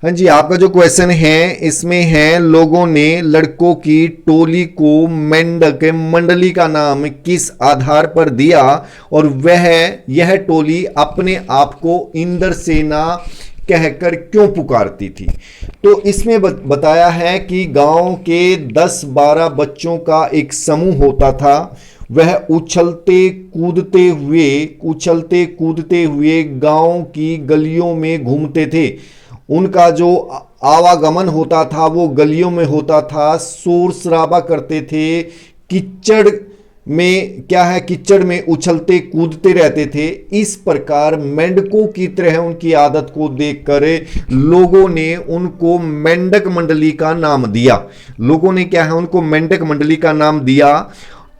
हाँ जी, आपका जो क्वेश्चन है इसमें है लोगों ने लड़कों की टोली को मेंढक मंडली का नाम किस आधार पर दिया और यह टोली अपने आप को इंद्रसेना कहकर क्यों पुकारती थी। तो इसमें बताया है कि गांव के 10-12 बच्चों का एक समूह होता था। वह उछलते कूदते हुए गांव की गलियों में घूमते थे। उनका जो आवागमन होता था वो गलियों में होता था, शोर शराबा करते थे, कीचड़ में उछलते कूदते रहते थे। इस प्रकार मेंढकों की तरह उनकी आदत को देखकर लोगों ने उनको मेंढक मंडली का नाम दिया। उनको मेंढक मंडली का नाम दिया।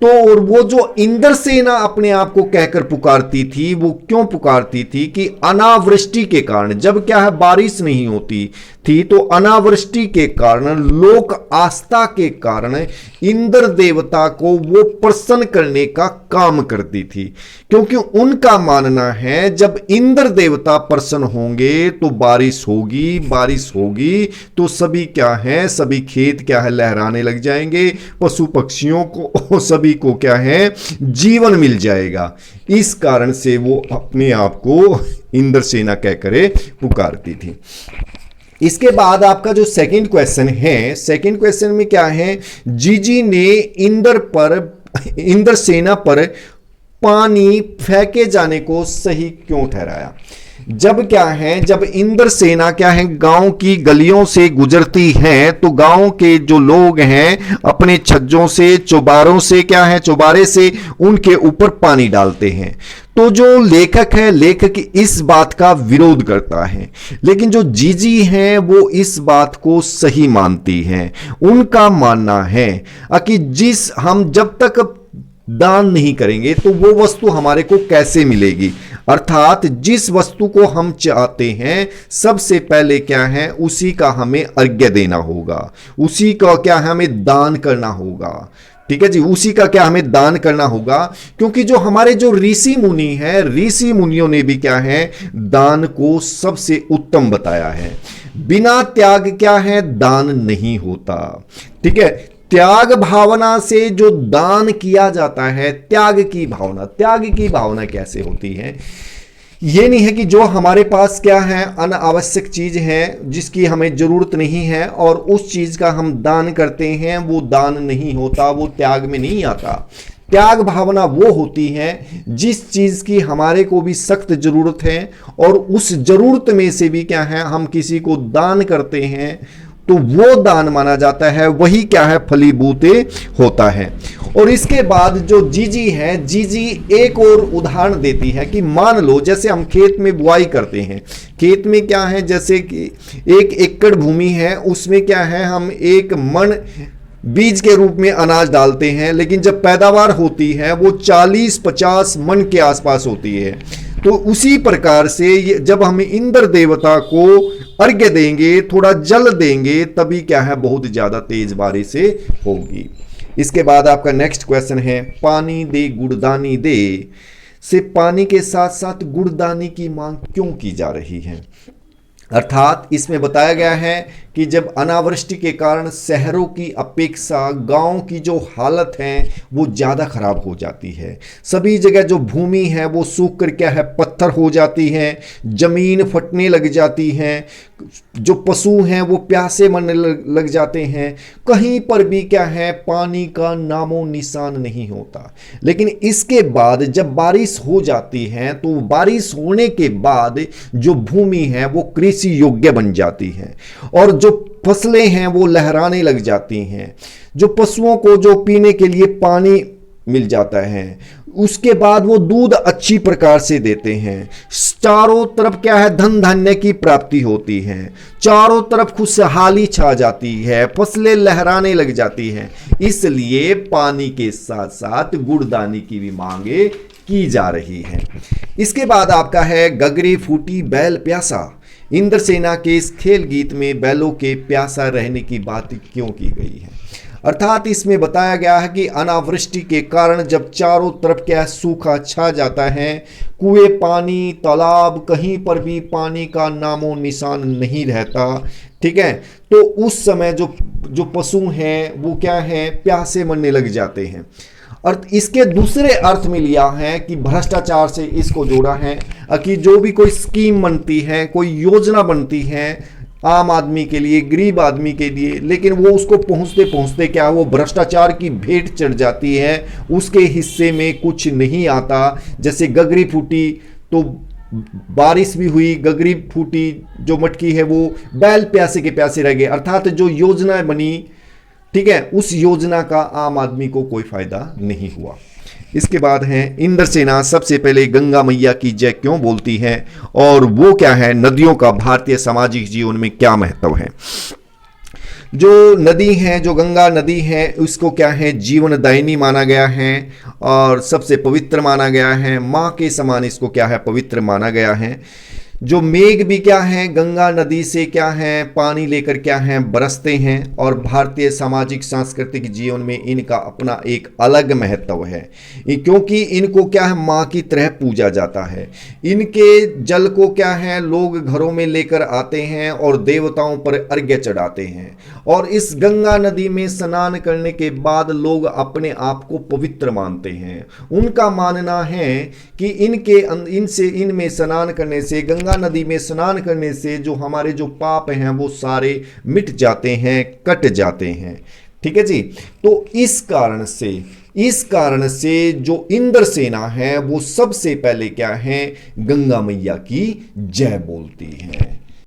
तो और वो जो इंद्रसेना अपने आप को कहकर पुकारती थी, वो क्यों पुकारती थी कि अनावृष्टि के कारण, जब बारिश नहीं होती थी तो अनावृष्टि के कारण, लोक आस्था के कारण इंद्र देवता को वो प्रसन्न करने का काम करती थी। क्योंकि उनका मानना है जब इंद्र देवता प्रसन्न होंगे तो बारिश होगी तो सभी खेत लहराने लग जाएंगे, पशु पक्षियों को सभी को जीवन मिल जाएगा। इस कारण से वो अपने आप को इंद्रसेना कहकर पुकारती थी। इसके बाद आपका जो सेकंड क्वेश्चन में क्या है, जीजी ने इंद्रसेना पर पानी फेंके जाने को सही क्यों ठहराया। जब इंद्रसेना गांव की गलियों से गुजरती है तो गांव के जो लोग हैं अपने छज्जों से, चौबारे से उनके ऊपर पानी डालते हैं। तो जो लेखक इस बात का विरोध करता है, लेकिन जो जीजी हैं वो इस बात को सही मानती हैं। उनका मानना है कि हम जब तक दान नहीं करेंगे तो वो वस्तु हमारे को कैसे मिलेगी। अर्थात जिस वस्तु को हम चाहते हैं सबसे पहले उसी का हमें अर्घ्य देना होगा, उसी का हमें दान करना होगा। ठीक है जी, उसी का हमें दान करना होगा। क्योंकि जो हमारे जो ऋषि मुनियों ने भी दान को सबसे उत्तम बताया है। बिना त्याग दान नहीं होता। ठीक है, त्याग भावना से जो दान किया जाता है, त्याग की भावना कैसे होती है। ये नहीं है कि जो हमारे पास अनावश्यक चीज है जिसकी हमें जरूरत नहीं है और उस चीज का हम दान करते हैं, वो दान नहीं होता, वो त्याग में नहीं आता। त्याग भावना वो होती है जिस चीज की हमारे को भी सख्त जरूरत है और उस जरूरत में से भी हम किसी को दान करते हैं तो वो दान माना जाता है, वही फलीभूत होता है। और इसके बाद जो जीजी एक और उदाहरण देती है कि मान लो जैसे हम खेत में बुआई करते हैं, खेत में जैसे कि 1 एकड़ भूमि है, उसमें हम 1 मन बीज के रूप में अनाज डालते हैं, लेकिन जब पैदावार होती है वो 40-50 मन के आसपास होती है। तो उसी प्रकार से जब हम इंद्र देवता को अर्घ्य देंगे, थोड़ा जल देंगे, तभी बहुत ज्यादा तेज बारिश होगी। इसके बाद आपका नेक्स्ट क्वेश्चन है, पानी दे गुड़दानी दे से पानी के साथ साथ गुड़दानी की मांग क्यों की जा रही है। अर्थात इसमें बताया गया है कि जब अनावृष्टि के कारण शहरों की अपेक्षा गांव की जो हालत है वो ज़्यादा खराब हो जाती है। सभी जगह जो भूमि है वो सूख कर पत्थर हो जाती है, जमीन फटने लग जाती है, जो पशु हैं वो प्यासे मरने लग जाते हैं। कहीं पर भी पानी का नामो निशान नहीं होता। लेकिन इसके बाद जब बारिश हो जाती है तो बारिश होने के बाद जो भूमि है वो कृषि योग्य बन जाती है और जो फसलें हैं वो लहराने लग जाती हैं। जो पशुओं को जो पीने के लिए पानी मिल जाता है, उसके बाद वो दूध अच्छी प्रकार से देते हैं। चारों तरफ धन धान्य की प्राप्ति होती है, चारों तरफ खुशहाली छा जाती है, फसलें लहराने लग जाती हैं। इसलिए पानी के साथ साथ गुड़दानी की भी मांगे की जा रही है। इसके बाद आपका है, गगरी फूटी बैल प्यासा। इंद्रसेना के इस खेल गीत में बैलों के प्यासा रहने की बात क्यों की गई है। अर्थात इसमें बताया गया है कि अनावृष्टि के कारण जब चारों तरफ क्या सूखा छा जाता है, कुएं, पानी, तालाब, कहीं पर भी पानी का नामो निशान नहीं रहता, ठीक है, तो उस समय जो जो पशु हैं वो क्या है, प्यासे मरने लग जाते हैं। और इसके दूसरे अर्थ में लिया है कि भ्रष्टाचार से इसको जोड़ा है कि जो भी कोई स्कीम बनती है, कोई योजना बनती है आम आदमी के लिए, गरीब आदमी के लिए, लेकिन वो उसको पहुंचते पहुंचते क्या वो भ्रष्टाचार की भेंट चढ़ जाती है, उसके हिस्से में कुछ नहीं आता। जैसे गगरी फूटी तो बारिश भी हुई, गगरी फूटी, जो मटकी है वो बैल प्यासे के प्यासे रह गए। अर्थात जो योजना बनी, ठीक है, उस योजना का आम आदमी को कोई फायदा नहीं हुआ। इसके बाद है इंद्रसेना सबसे पहले गंगा मैया की जय क्यों बोलती है, और वो क्या है, नदियों का भारतीय सामाजिक जीवन में क्या महत्व है। जो नदी है, जो गंगा नदी है, उसको क्या है, जीवनदायिनी माना गया है और सबसे पवित्र माना गया है। माँ के समान इसको क्या है, पवित्र माना गया है। जो मेघ भी क्या है, गंगा नदी से क्या है, पानी लेकर क्या है, बरसते हैं, और भारतीय सामाजिक सांस्कृतिक जीवन में इनका अपना एक अलग महत्व है, क्योंकि इनको क्या है, माँ की तरह पूजा जाता है। इनके जल को क्या है, लोग घरों में लेकर आते हैं और देवताओं पर अर्घ्य चढ़ाते हैं, और इस गंगा नदी में स्नान करने के बाद लोग अपने आप को पवित्र मानते हैं। उनका मानना है कि इनमें स्नान करने से, गंगा नदी में स्नान करने से जो हमारे जो पाप हैं वो सारे मिट जाते हैं, कट जाते हैं। ठीक है जी। तो इस कारण से जो इंद्रसेना है वो सबसे पहले क्या है, गंगा मैया की जय बोलती है।